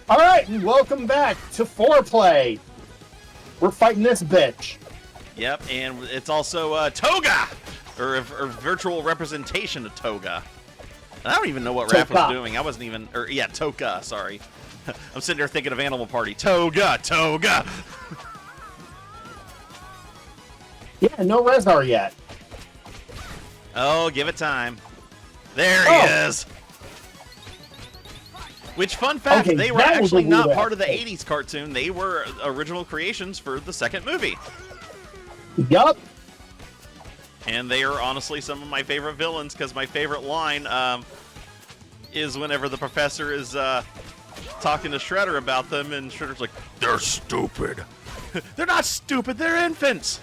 All right, and welcome back to Foreplay. We're fighting this bitch. Yep, and it's also Toga, or a virtual representation of Toga. I don't even know what Raph was doing. I wasn't even, Toga, sorry. I'm sitting there thinking of Animal Party. Toga, Toga. Yeah, no Rezar yet. Oh, give it time. There he is. Which, fun fact, Okay, they were actually not part of the episode. 80s cartoon. They were original creations for the second movie. Yup. And they are honestly some of my favorite villains, because my favorite line is whenever the professor is talking to Shredder about them, and Shredder's like, they're stupid. They're not stupid, they're infants.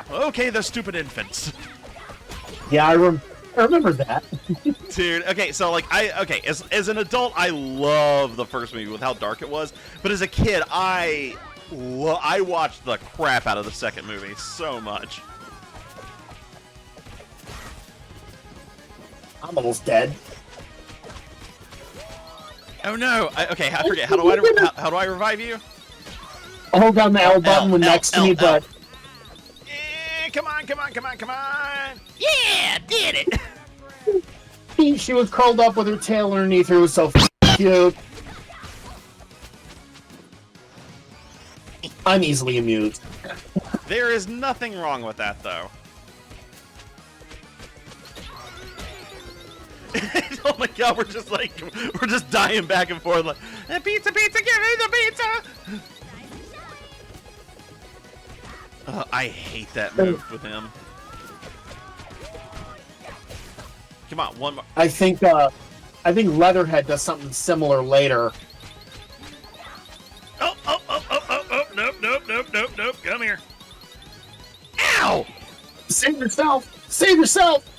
Okay, they're stupid infants. Yeah, I remember that. Dude, okay, so like as an adult, I love the first movie with how dark it was, but as a kid, I watched the crap out of the second movie so much. I'm almost dead. Oh no! Okay, I forget. How do I revive you? Hold down the L button when next to me, but Come on! Yeah, did it! she was curled up with her tail underneath her. It was so cute. I'm easily amused. There is nothing wrong with that, though. Oh my god, we're just dying back and forth like, pizza, give me the pizza! I hate that move with him. Come on, one more. I think Leatherhead does something similar later. Oh, nope, come here. Ow! Save yourself!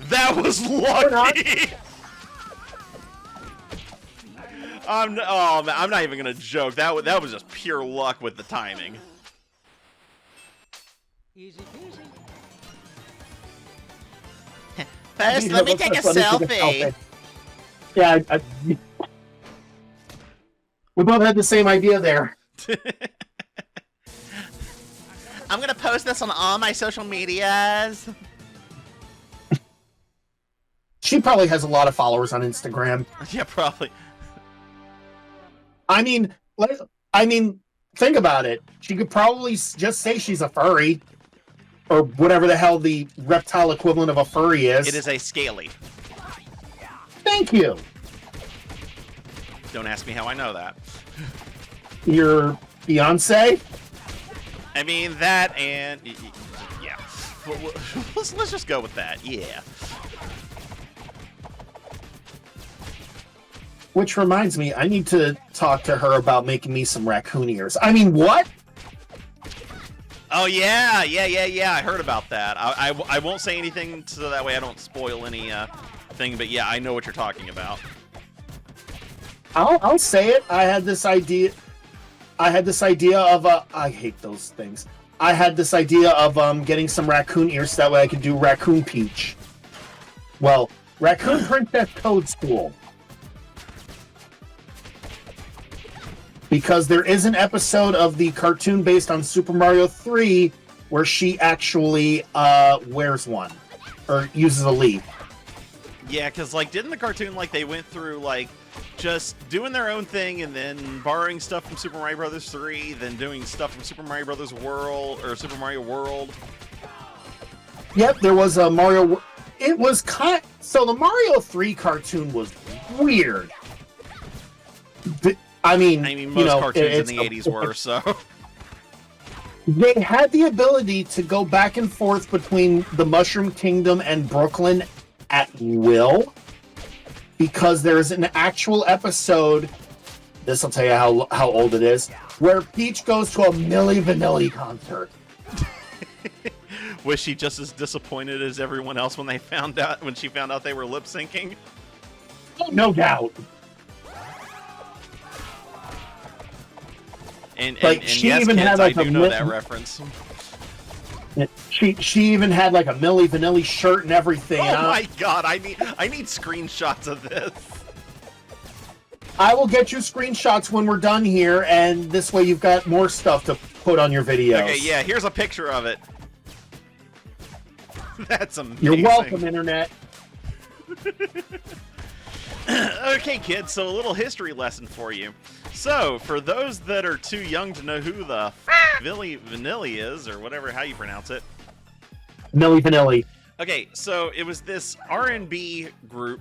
That was lucky! I'm not even gonna joke. That was just pure luck with the timing. Easy peasy. First, let me take a selfie. Yeah, we both had the same idea there. I'm gonna post this on all my social medias. She probably has a lot of followers on Instagram. Yeah, probably. I mean, think about it. She could probably just say she's a furry, or whatever the hell the reptile equivalent of a furry is. It is a scaly. Thank you. Don't ask me how I know that. Your fiance? I mean that, and yeah. Let's just go with that. Yeah. Which reminds me, I need to talk to her about making me some raccoon ears. I mean, what? Oh yeah. I heard about that. I won't say anything so that way I don't spoil any thing. But yeah, I know what you're talking about. I'll say it. I had this idea of I hate those things. I had this idea of getting some raccoon ears so that way I could do Raccoon Peach. Well, Raccoon Princess Code School. Because there is an episode of the cartoon based on Super Mario 3 where she actually wears one or uses a leaf. Yeah, because like didn't the cartoon like they went through like just doing their own thing and then borrowing stuff from Super Mario Brothers 3, then doing stuff from Super Mario Brothers World or Super Mario World. Yep, there was a Mario. It was so the Mario 3 cartoon was weird. I mean, most cartoons in the 80s were, so. They had the ability to go back and forth between the Mushroom Kingdom and Brooklyn at will, because there's an actual episode, this will tell you how old it is, where Peach goes to a Milli Vanilli concert. Was she just as disappointed as everyone else when she found out they were lip syncing? Oh, no doubt. And like, yes, she even kids, had, I like, do know that reference. She even had like a Milli Vanilli shirt and everything. Oh And my god, I need screenshots of this. I will get you screenshots when we're done here, and this way you've got more stuff to put on your videos. Okay, yeah, here's a picture of it. That's amazing. You're welcome, Internet. Okay, kids, so a little history lesson for you. So, for those that are too young to know who the Milli Vanilli is, or whatever, how you pronounce it. Milli Vanilli. Okay, so it was this R&B group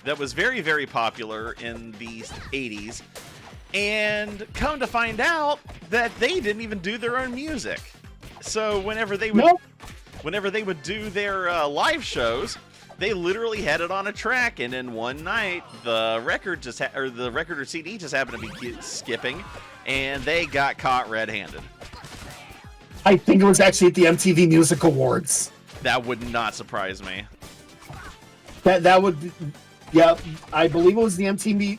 that was very, very popular in the 80s, and come to find out that they didn't even do their own music. So whenever they would do their live shows, they literally had it on a track, and in one night, the record the record or CD just happened to be skipping, and they got caught red-handed. I think it was actually at the MTV Music Awards. That would not surprise me. That would, yeah, I believe it was the MTV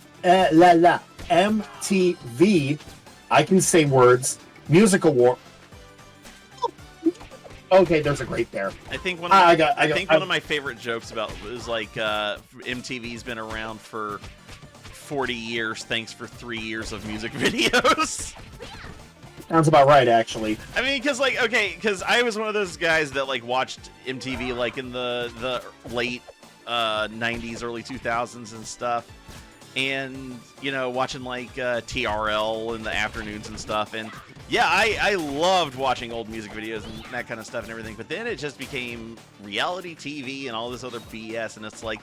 MTV. I can say words. Music Award. Okay, there's a great there. I think one of my favorite jokes about is like MTV's been around for 40 years thanks for 3 years of music videos. Sounds about right, actually. I mean, because I was one of those guys that like watched MTV like in the late 90s, early 2000s and stuff, and you know, watching like TRL in the afternoons and stuff, and yeah, I loved watching old music videos and that kind of stuff and everything, but then it just became reality TV and all this other BS, and it's like,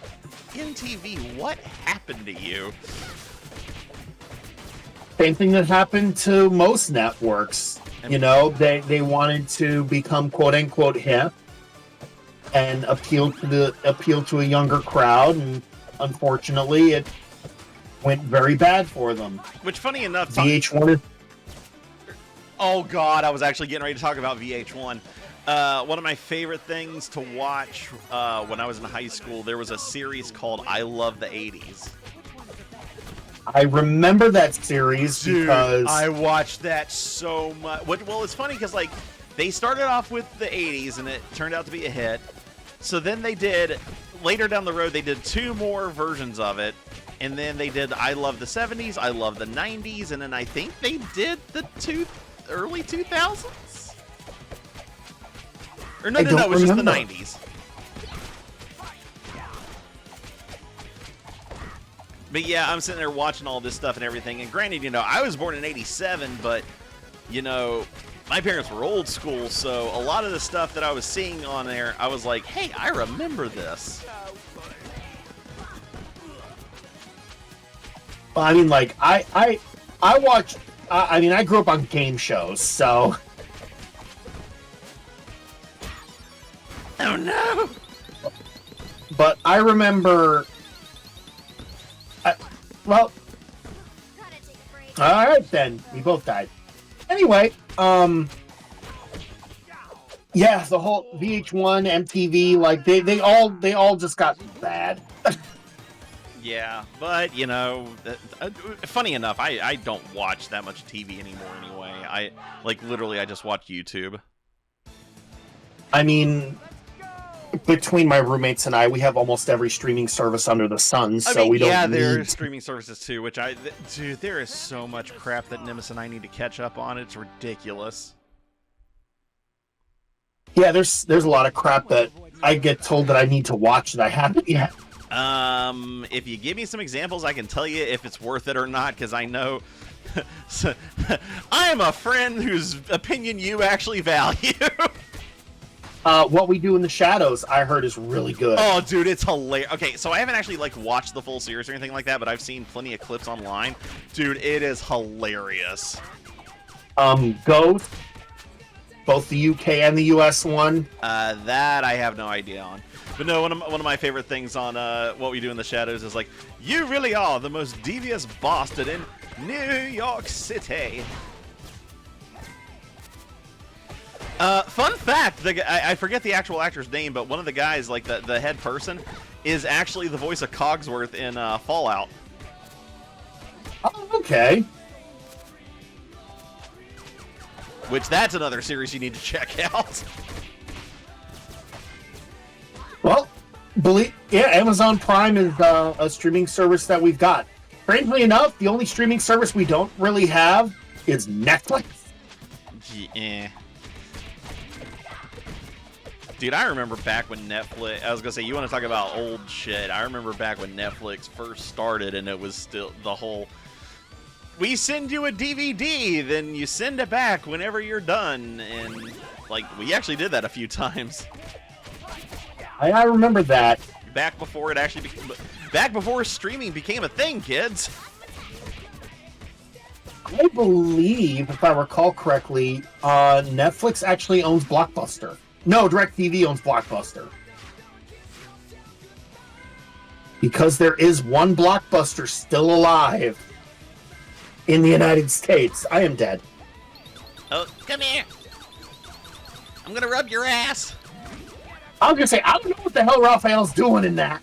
MTV, what happened to you? Same thing that happened to most networks. You know, they wanted to become quote unquote hip and appeal to a younger crowd, and unfortunately it went very bad for them. Which, funny enough, VH1 is... Oh god, I was actually getting ready to talk about VH1. One of my favorite things to watch when I was in high school, there was a series called I Love the 80s. I remember that series. Dude, because I watched that so much. Well, it's funny because like they started off with the 80s and it turned out to be a hit. So then they did, later down the road, they did 2 more versions of it. And then they did I Love the 70s, I Love the 90s, and then I think they did the early 2000s? Or no, it was just the 90s. But yeah, I'm sitting there watching all this stuff and everything, and granted, you know, I was born in 87, but, you know, my parents were old school, so a lot of the stuff that I was seeing on there, I was like, hey, I remember this. I mean, like, I watched... I mean, I grew up on game shows, so... Oh, no! But I remember... well... Alright, then. We both died. Anyway, yeah, the whole VH1, MTV, like, they all just got bad. Yeah, but, you know, funny enough, I don't watch that much TV anymore anyway. Literally, I just watch YouTube. I mean, between my roommates and I, we have almost every streaming service under the sun, so we don't yeah, need... there are streaming services too, which dude, there is so much crap that Nimbus and I need to catch up on. It's ridiculous. Yeah, there's a lot of crap that I get told that I need to watch that I haven't yet. If you give me some examples, I can tell you if it's worth it or not, because I know I am a friend whose opinion you actually value. What We Do in the Shadows, I heard, is really good. Oh, dude, it's hilarious. Okay, so I haven't actually, like, watched the full series or anything like that, but I've seen plenty of clips online. Dude, it is hilarious. Ghost, both the UK and the US one. That I have no idea on. But no, one of my favorite things on What We Do in the Shadows is like, you really are the most devious bastard in New York City. Fun fact, I forget the actual actor's name, but one of the guys, like the head person, is actually the voice of Cogsworth in Fallout. Oh, okay. Which that's another series you need to check out. Well, Amazon Prime is a streaming service that we've got. Strangely enough, the only streaming service we don't really have is Netflix. Yeah. Dude, I remember back when Netflix... I was going to say, you want to talk about old shit. I remember back when Netflix first started and it was still the whole... We send you a DVD, then you send it back whenever you're done. And, like, we actually did that a few times. I remember that. Back before it actually became... Back before streaming became a thing, kids. I believe, if I recall correctly, Netflix actually owns Blockbuster. No, DirecTV owns Blockbuster. Because there is one Blockbuster still alive in the United States. I am dead. Oh, come here. I'm gonna rub your ass. I was gonna say, I don't know what the hell Raphael's doing in that.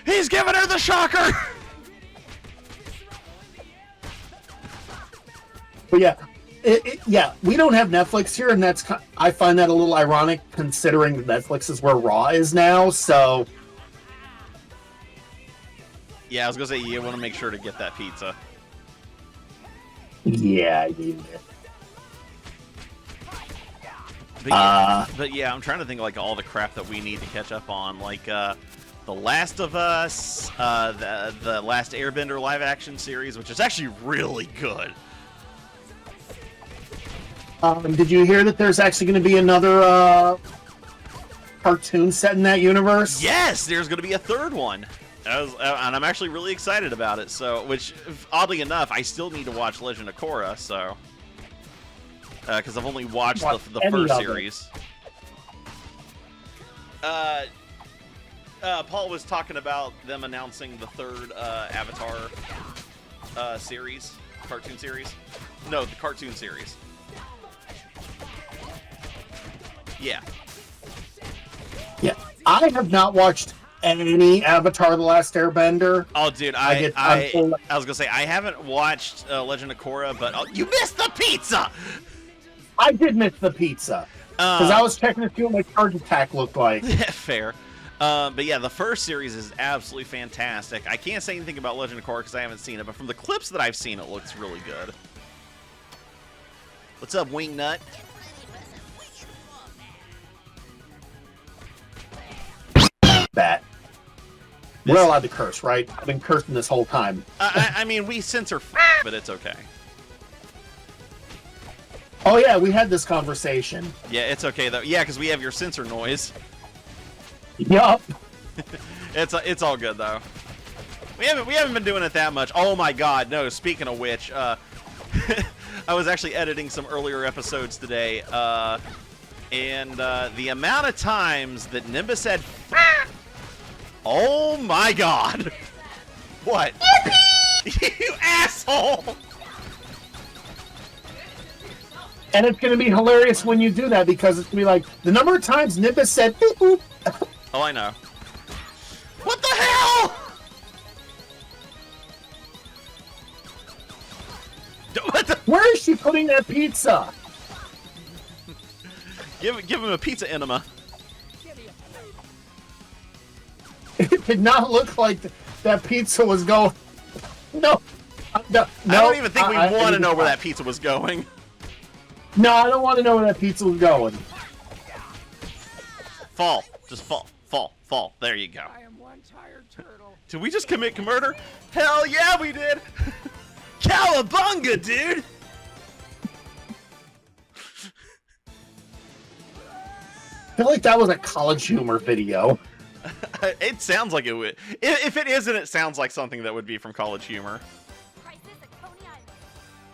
He's giving her the shocker! But yeah, we don't have Netflix here, and I find that a little ironic considering Netflix is where Raw is now, so... Yeah, I was gonna say, you want to make sure to get that pizza. Yeah, I need it. But yeah, I'm trying to think of, like, all the crap that we need to catch up on, like, The Last of Us, the Last Airbender live-action series, which is actually really good. Did you hear that there's actually going to be another cartoon set in that universe? Yes, there's going to be a third one. And I'm actually really excited about it, so, which, oddly enough, I still need to watch Legend of Korra, so... Because I've only watched the first series. Paul was talking about them announcing the third Avatar series, cartoon series. No, the cartoon series. Yeah. Yeah, I have not watched any Avatar: The Last Airbender. Oh, dude, I was gonna say I haven't watched Legend of Korra, but you missed the pizza. I did miss the pizza because I was checking to see what my charge attack looked like. Fair. But yeah, the first series is absolutely fantastic. I can't say anything about Legend of Korra because I haven't seen it, but from the clips that I've seen, it looks really good. What's up, Wingnut? Bat. We're allowed to curse, right? I've been cursing this whole time. I mean, we censor but it's okay. Oh yeah, we had this conversation. Yeah, it's okay though. Yeah, because we have your censor noise. Yup. It's all good though. We haven't been doing it that much. Oh my God, no. Speaking of which, I was actually editing some earlier episodes today, and the amount of times that Nimbus said, "Oh my God!" What? You asshole! And it's going to be hilarious when you do that because it's going to be like the number of times Nimbus said, boop, boop. Oh, I know. What the hell? What the? Where is she putting that pizza? Give him a pizza enema. It did not look like that pizza was going. No. I don't even think we want to know where that pizza was going. No, I don't want to know where that pizza was going. Fall. Just fall. Fall. Fall. There you go. I am one tired turtle. Did we just commit murder? Hell yeah, we did! Cowabunga, dude! I feel like that was a College Humor video. It sounds like it would. If it isn't, it sounds like something that would be from College Humor.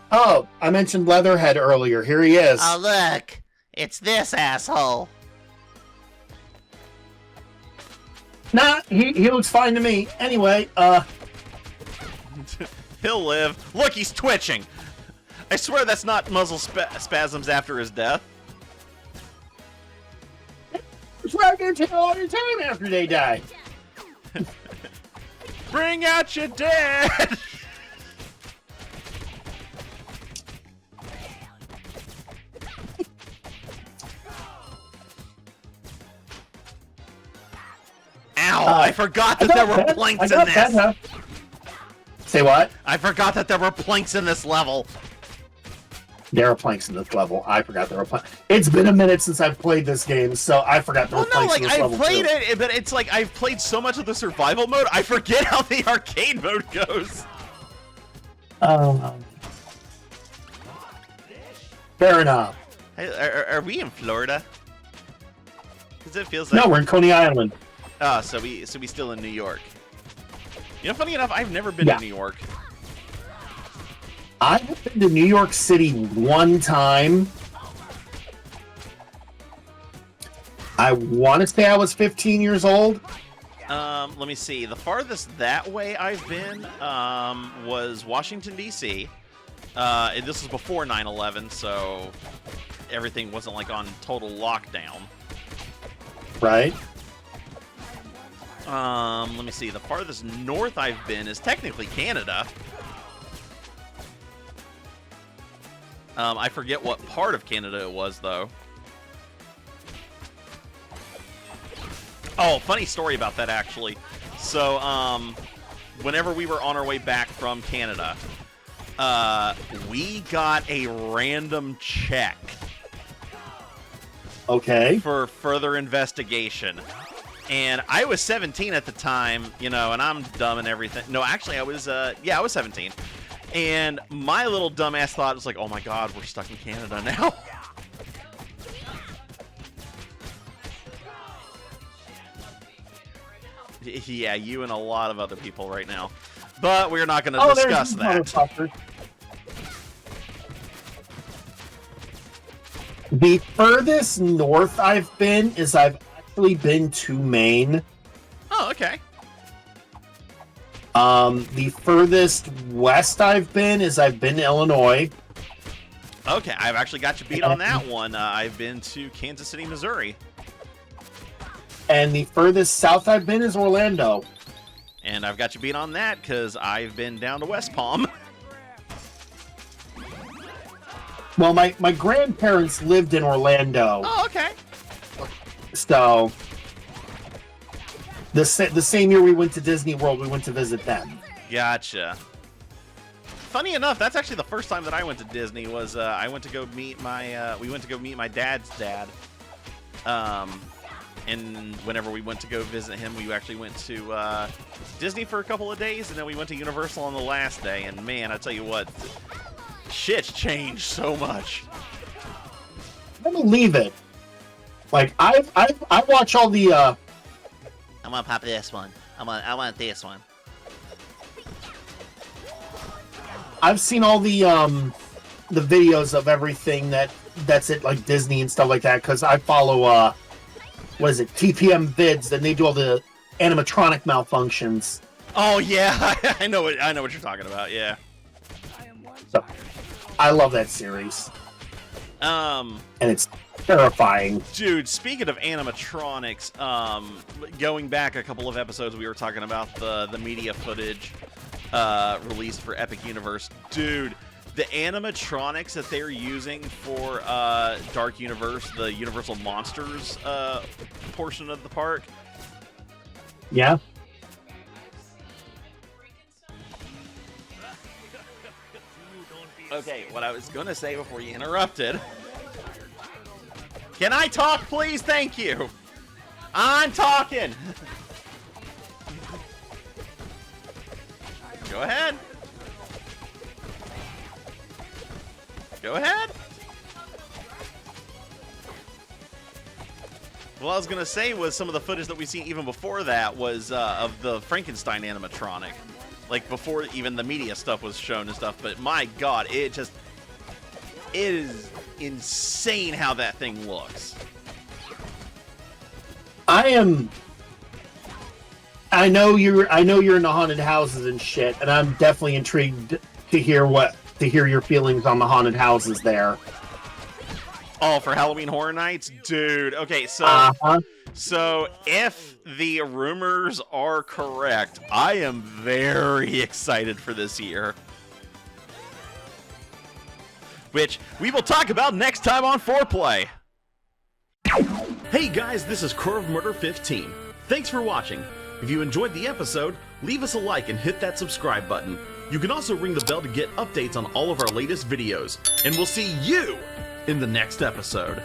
Oh, I mentioned Leatherhead earlier. Here he is. Oh, look. It's this asshole. Nah, he looks fine to me. Anyway, He'll live. Look, he's twitching. I swear that's not muzzle spasms after his death. it's right there till all your time after they die. Bring out your dead! I forgot that there were planks in this. Say what? I forgot that there were planks in this level. There are planks in this level. I forgot there were planks. It's been a minute since I've played this game, so I forgot there were planks in this level. I've played it, but it's like I've played so much of the survival mode, I forget how the arcade mode goes. Fair enough. Are we in Florida? Because it feels like... No, we're in Coney Island. Oh, so we still in New York. You know, funny enough, I've never been to New York. I have been to New York City one time. I want to say I was 15 years old. Let me see. The farthest that way I've been was Washington, D.C. And this was before 9/11, so everything wasn't like on total lockdown. Right. Let me see. The farthest north I've been is technically Canada. I forget what part of Canada it was, though. Oh, funny story about that, actually. So, whenever we were on our way back from Canada, we got a random check. Okay. For further investigation. And I was 17 at the time, you know, and I'm dumb and everything. No, actually, I was 17. And my little dumbass thought was like, oh my god, we're stuck in Canada now. Yeah, you and a lot of other people right now. But we're not going to discuss that. The furthest north I've been is I've actually been to Maine. Oh, okay. The furthest west I've been is I've been to Illinois. Okay, I've actually got you beat on that one. I've been to Kansas City, Missouri. And the furthest south I've been is Orlando. And I've got you beat on that because I've been down to West Palm. Well, my grandparents lived in Orlando. Oh, okay. So, the same year we went to Disney World, we went to visit them. Gotcha. Funny enough, that's actually the first time that I went to Disney. Was I went to go meet my we went to go meet my dad's dad. And whenever we went to go visit him, we actually went to Disney for a couple of days, and then we went to Universal on the last day. And man, I tell you what, shit's changed so much. I believe it. Like I watch all the. I'm gonna pop this one. I want this one. I've seen all the videos of everything that's it, like Disney and stuff like that, because I follow what is it, TPM vids, and they do all the animatronic malfunctions. Oh yeah, I know what you're talking about. Yeah. So, I love that series. And it's terrifying. Dude, speaking of animatronics, going back a couple of episodes, we were talking about the media footage released for Epic Universe. Dude, the animatronics that they're using for Dark Universe, the Universal Monsters portion of the park. Yeah. Okay, what I was gonna say before you interrupted. Can I talk, please? Thank you. I'm talking. Go ahead. Go ahead. What I was gonna say was some of the footage that we've seen even before that was of the Frankenstein animatronic. Like, before even the media stuff was shown and stuff, but my god, it is insane how that thing looks. I know you're in the haunted houses and shit, and I'm definitely intrigued to hear your feelings on the haunted houses there. Oh, for Halloween Horror Nights? Dude, okay, so so if the rumors are correct, I am very excited for this year. Which we will talk about next time on Foreplay. Hey guys, this is Core of Murder 15. Thanks for watching. If you enjoyed the episode, leave us a like and hit that subscribe button. You can also ring the bell to get updates on all of our latest videos, and we'll see you in the next episode.